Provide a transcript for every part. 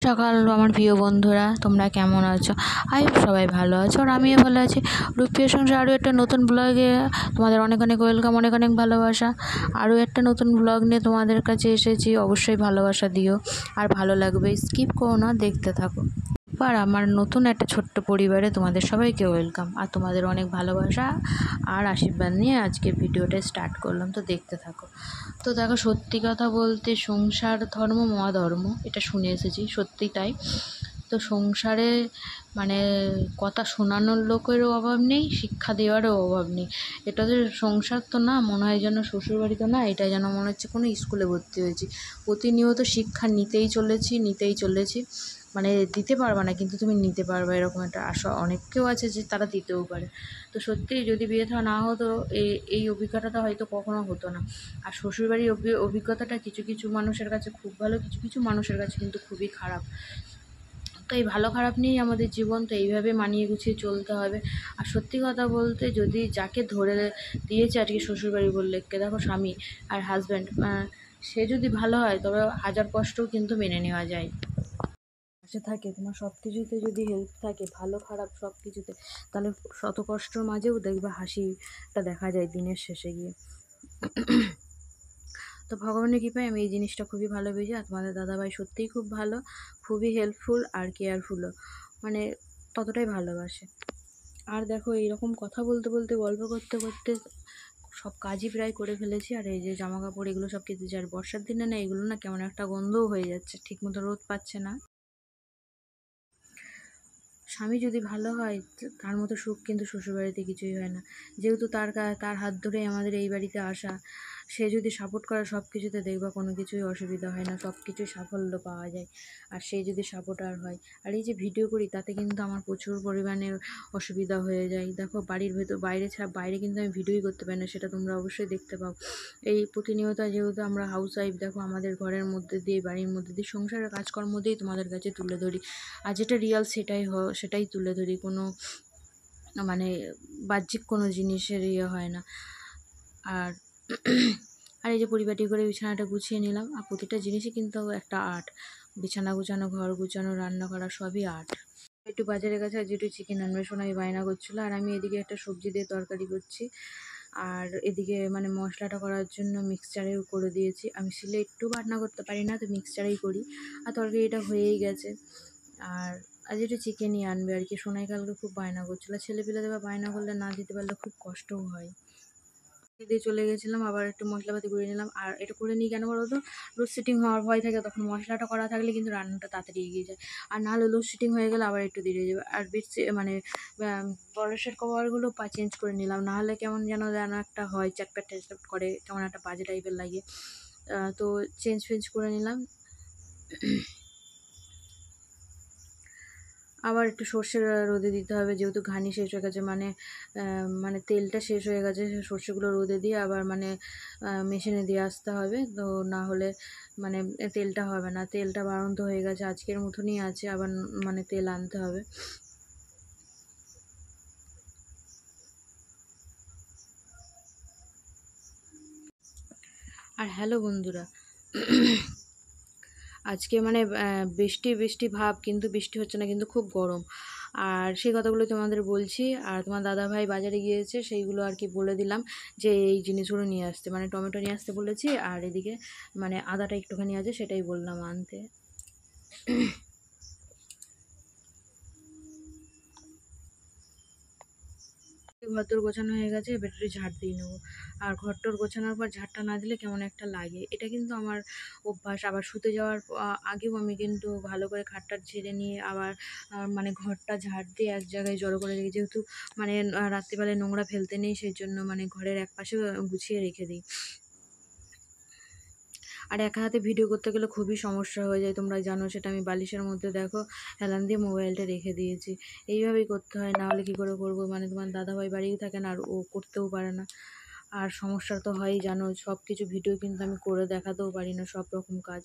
সকাল আমার প্রিয় বন্ধুরা, তোমরা কেমন আছো? সবাই ভালো আছো আর আমিও ভালো আছি। রূপপ্রিয় সংসার আরও একটা নতুন ব্লগে তোমাদের অনেক অনেক ওয়েলকাম, অনেক অনেক ভালোবাসা। আরও একটা নতুন ব্লগ নিয়ে তোমাদের কাছে এসেছি। অবশ্যই ভালোবাসা দিও আর ভালো লাগবে, স্কিপ করো না, দেখতে থাকো। আর আমার নতুন একটা ছোট্ট পরিবারে তোমাদের সবাইকে ওয়েলকাম আর তোমাদের অনেক ভালোবাসা আর আশীর্বাদ নিয়ে আজকে ভিডিওটা স্টার্ট করলাম। তো দেখতে থাকো। তো দেখো, সত্যি কথা বলতে সংসার ধর্ম মহাধর্ম, এটা শুনে এসেছি, সত্যি তাই। তো সংসারে মানে কথা শোনানোর লোকেরও অভাব নেই, শিক্ষা দেওয়ারও অভাব নেই। এটা তো সংসার তো না, মনে হয় যেন শ্বশুরবাড়ি তো না, এটা যেন মনে হচ্ছে কোনো স্কুলে ভর্তি হয়েছি। প্রতিনিয়ত শিক্ষা নিতেই চলেছি। মানে দিতে পারবে না কিন্তু তুমি নিতে পারবে, এরকম একটা আশা অনেকেও আছে যে তারা দিতেও পারে। তো সত্যিই যদি বিয়ে থা না হতো এই অভিজ্ঞতাটা হয়তো কখনো হতো না। আর শ্বশুরবাড়ির অভিজ্ঞতাটা কিছু কিছু মানুষের কাছে খুব ভালো, কিছু কিছু মানুষের কাছে কিন্তু খুবই খারাপ। তো এই ভালো খারাপ নিয়েই আমাদের জীবন, তো এইভাবে মানিয়ে গুছিয়ে চলতে হবে। আর সত্যি কথা বলতে, যদি যাকে ধরে দিয়েছে আজকে শ্বশুরবাড়ি বললে, কে দেখো স্বামী আর হাজব্যান্ড, সে যদি ভালো হয় তবে হাজার কষ্টও কিন্তু মেনে নেওয়া যায়। পাশে থাকে তোমার সব কিছুতে, যদি হেল্প থাকে ভালো খারাপ সব কিছুতে, তাহলে শত কষ্টর মাঝেও দেখবে হাসিটা দেখা যায় দিনের শেষে গিয়ে। তো ভগবানের কৃপায় আমি এই জিনিসটা খুবই ভালো বুঝি। আর তোমাদের দাদাভাই সত্যিই খুব ভালো, খুবই হেল্পফুল আর কেয়ারফুলও, মানে ততটাই ভালোবাসে। আর দেখো, এইরকম কথা বলতে বলতে গল্প করতে করতে সব কাজই প্রায় করে ফেলেছি। আর এই যে জামা কাপড় এগুলো সব কেটেছি। আর বর্ষার দিনে না এগুলো না কেমন একটা গন্ধও হয়ে যাচ্ছে, ঠিকমতো রোদ পাচ্ছে না। স্বামী যদি ভালো হয় তার মতো সুখ কিন্তু শ্বশুরবাড়িতে কিছুই হয় না। যেহেতু তার হাত ধরেই আমাদের এই বাড়িতে আসা, সে যদি সাপোর্ট করে সব কিছুতে, দেখবা কোনো কিছুই অসুবিধা হয় না, সব কিছুই সাফল্য পাওয়া যায়। আর সে যদি সাপোর্টার হয়। আর এই যে ভিডিও করি তাতে কিন্তু আমার প্রচুর পরিমাণে অসুবিধা হয়ে যায়। দেখো, বাড়ির ভেতর বাইরে কিন্তু আমি ভিডিওই করতে পারি না, সেটা তোমরা অবশ্যই দেখতে পাও। এই প্রতিনিয়ত যেহেতু আমরা হাউস ওয়াইফ, দেখো আমাদের ঘরের মধ্যে দিয়ে, বাড়ির মধ্যে দিয়ে, সংসারের কাজকর্ম দিয়েই তোমাদের কাছে তুলে ধরি। আর যেটা রিয়াল সেটাই তুলে ধরি, কোনো মানে বাহ্যিক কোনো জিনিসের হয় না। আর আর এই যে পরিপাটি করে বিছানাটা গুছিয়ে নিলাম। আর প্রতিটা জিনিসই কিন্তু একটা আর্ট। বিছানা গুছানো, ঘর গুছানো, রান্না করা, সবই আর্ট। একটু বাজারে গেছে, আজ একটু চিকেন আনবে, শোনাই বায়না করছিলো। আর আমি এদিকে একটা সবজি দিয়ে তরকারি করছি। আর এদিকে মানে মশলাটা করার জন্য মিক্সচারেও করে দিয়েছি। আমি শিলে একটু বাটনা করতে পারি না, তো মিক্সচারেই করি। আর তরকারিটা হয়েই গেছে। আর আজ একটু চিকেনই আনবে আর কি। সোনাই কালকে খুব বায়না করছিলো। ছেলেপিলেদের বা বায়না করলে না দিতে পারলে খুব কষ্টও হয়। দিয়ে চলে গেছিলাম, আবার একটু মশলাপাতি করে নিলাম। আর এটা করে নিই কেন বলো তো, লোডশেডিং হওয়ার ভয় থাকে, তখন মশলাটা করা থাকলে কিন্তু রান্নাটা তাড়াতাড়ি এগিয়ে যায়। আর নাহলে লোডশেডিং হয়ে গেলে আবার একটু দেরি হয়ে যাবে। আর মানে বরসের কভারগুলো চেঞ্জ করে নিলাম, নাহলে কেমন যেন একটা হয়, চ্যাটপ্যাট ট্যাটপ্যাট করে, কেমন একটা বাজে টাইপের লাগে। তো চেঞ্জ করে নিলাম। আবার একটু সর্ষে রোদে দিতে হবে, যেহেতু ঘানি শেষ হয়ে গেছে, মানে তেলটা শেষ হয়ে গেছে। সর্ষেগুলো রোদে দিয়ে আবার মানে মেশিনে দিয়ে আসতে হবে, তো না হলে মানে তেলটা হবে না। তেলটা বাড়ন্ত হয়ে গেছে, আজকের মতনই আছে, আবার মানে তেল আনতে হবে। আর হ্যালো বন্ধুরা, আজকে মানে বৃষ্টি বৃষ্টি ভাব, কিন্তু বৃষ্টি হচ্ছে না, কিন্তু খুব গরম। আর সেই কথাগুলো তোমাদের বলছি। আর তোমার দাদাভাই বাজারে গিয়েছে, সেইগুলো আর কি বলে দিলাম যে এই জিনিসগুলো নিয়ে আসতে, মানে টমেটো নিয়ে আসতে বলেছি। আর এদিকে মানে আদাটা একটুখানি আছে, সেটাই বললাম আনতে। ঘরদোর গোছানো হয়ে গেছে, এবার একটু ঝাড় দিয়ে নেবো। আর ঘরটোর গোছানোর পর ঝাড়টা না দিলে কেমন একটা লাগে, এটা কিন্তু আমার অভ্যাস। আবার শুতে যাওয়ার আগেও আমি কিন্তু ভালো করে খাটটা ঝেড়ে নিয়ে আবার মানে ঘরটা ঝাড় দিয়ে এক জায়গায় জড়ো করে রেখে, যেহেতু মানে রাত্রিবেলায় নোংরা ফেলতে নেই, সেই জন্য মানে ঘরের এক পাশে গুছিয়ে রেখে দিই। আর একা হাতে ভিডিও করতে গেলে খুবই সমস্যা হয়ে যায়, তোমরা জানো সেটা। আমি বালিশের মধ্যে দেখো হেলান দিয়ে মোবাইলটা রেখে দিয়েছি। এইভাবেই করতে হয়, না হলে কী করে করবো। মানে তোমার দাদাভাই বাড়িও থাকে না, আর ও করতেও পারে না। আর সমস্যা তো হয়ই, জানো, সব কিছু ভিডিও কিন্তু আমি করে দেখাতেও পারি না, সব রকম কাজ।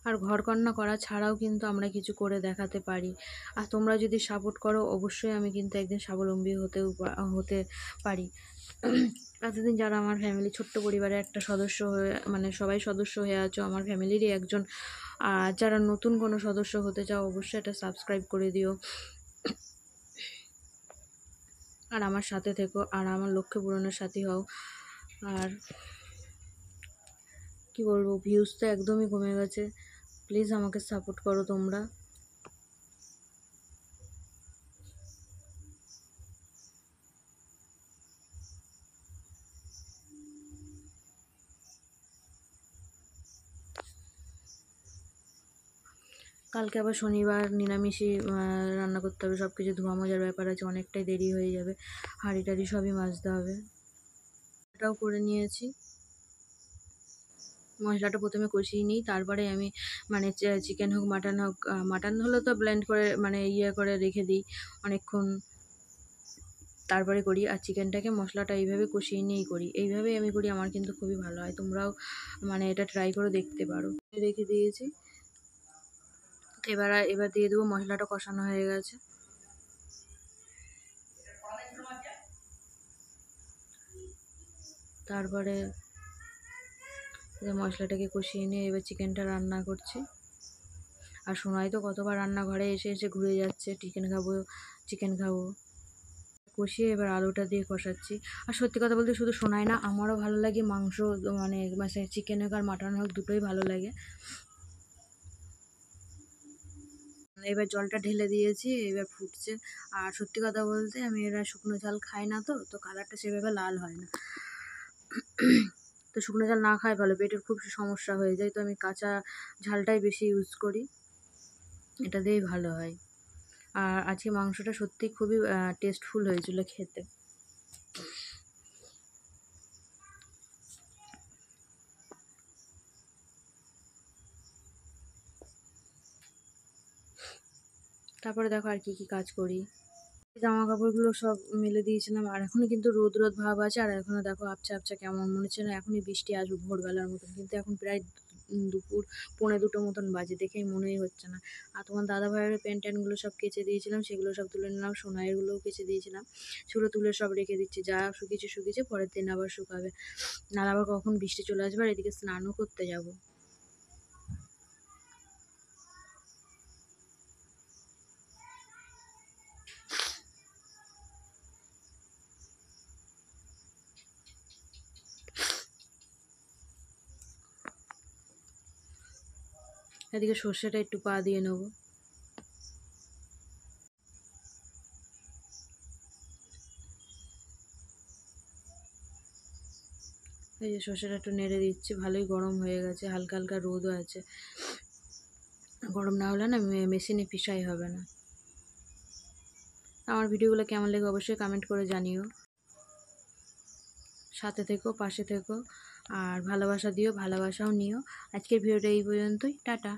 আর ঘরকন্না করা ছাড়াও কিন্তু আমরা কিছু করে দেখাতে পারি। আর তোমরা যদি সাপোর্ট করো অবশ্যই আমি কিন্তু একদিন স্বাবলম্বী হতে পারি। এতদিন যারা আমার ফ্যামিলি ছোট্ট পরিবারের একটা সদস্য হয়ে মানে সবাই সদস্য হয়ে আছো, আমার ফ্যামিলিরই একজন, আর যারা নতুন কোনো সদস্য হতে চাও অবশ্যই এটা সাবস্ক্রাইব করে দিও আর আমার সাথে থেকো আর আমার লক্ষ্য পূরণের সাথী হও। আর কি বলবো, ভিউজ তো একদমই কমে গেছে, প্লিজ আমাকে সাপোর্ট করো তোমরা। কালকে আবার শনিবার, নিরামিষই রান্না করতে হবে, সব কিছু ধোয়া মোজার ব্যাপার আছে, অনেকটাই দেরি হয়ে যাবে, হাঁড়ি টাড়ি সবই মাজতে হবে। এটাও করে নিয়েছি। মশলাটা প্রথমে কষিয়ে নিই, তারপরে আমি মানে চিকেন হোক মাটন হোক, মাটন হলে তো ব্লেন্ড করে মানে করে রেখে দিই অনেকক্ষণ, তারপরে করি। আর চিকেনটাকে মশলাটা এইভাবে কষিয়ে নিয়েই করি, এইভাবেই আমি করি, আমার কিন্তু খুবই ভালো হয়, তোমরাও মানে এটা ট্রাই করে দেখতে পারো। রেখে দিয়েছি, এবার দিয়ে দেবো, মশলাটা কষানো হয়ে গেছে। তারপরে মশলাটাকে কষিয়ে নিয়ে এবার চিকেনটা রান্না করছি। আর সোনাই তো কতবার রান্নাঘরে এসে এসে ঘুরে যাচ্ছে, চিকেন খাবো চিকেন খাবো। কষিয়ে এবার আলুটা দিয়ে কষাচ্ছি। আর সত্যি কথা বলতে শুধু সোনাই না, আমারও ভালো লাগে মাংস, মানে চিকেন হোক আর মাটন হোক দুটোই ভালো লাগে। এবার জলটা ঢেলে দিয়েছি, এবার ফুটছে। আর সত্যি কথা বলতে আমি এরা শুকনো ঝাল খাই না, তো কালারটা সেভাবে লাল হয় না। তো শুকনো ঝাল না খাই ভালো, পেটের খুব সমস্যা হয়ে যায়, তো আমি কাঁচা ঝালটাই বেশি ইউজ করি, এটা দিয়েই ভালো হয়। আর আজকে মাংসটা সত্যিই খুবই টেস্টফুল হয়েছিল খেতে। তারপরে দেখো আর কি কি কাজ করি, জামা কাপড়গুলো সব মেলে দিয়েছিলাম, আর এখনো কিন্তু রোদ রোদ ভাব আছে, আর এখনো দেখো আবছা আবছা কেমন মনে হচ্ছে না এখনই বৃষ্টি আসবে ভোরবেলার মতন, কিন্তু এখন প্রায় দুপুর 1:45 মতন বাজে, দেখেই মনেই হচ্ছে না। আর তোমার দাদা ভাইয়ের প্যান্ট ট্যান্টগুলো সব কেচে দিয়েছিলাম, সেগুলো সব তুলে নিলাম, সোনাইয়েরগুলোও কেচে দিয়েছিলাম, সেগুলো তুলে সব রেখে দিচ্ছি, যা শুকিয়েছে পরের দিন আবার শুকাবে, নাহলে আবার কখন বৃষ্টি চলে আসবে, আর এদিকে স্নানও করতে যাবো। এদিকে সর্ষেটা একটু পা দিয়ে নেবো। এই যে সর্ষেটা একটু নেড়ে দিচ্ছি, ভালোই গরম হয়ে গেছে, হালকা হালকা রোদও আছে, গরম না হলে না মেশিনে পিসাই হবে না। আমার ভিডিওগুলো কেমন লাগে অবশ্যই কমেন্ট করে জানিও, সাথে থেকো, পাশে থেকো, আর ভালোবাসা দিও, ভালোবাসাও নিও। আজকের ভিডিওটা এই পর্যন্তই, টাটা।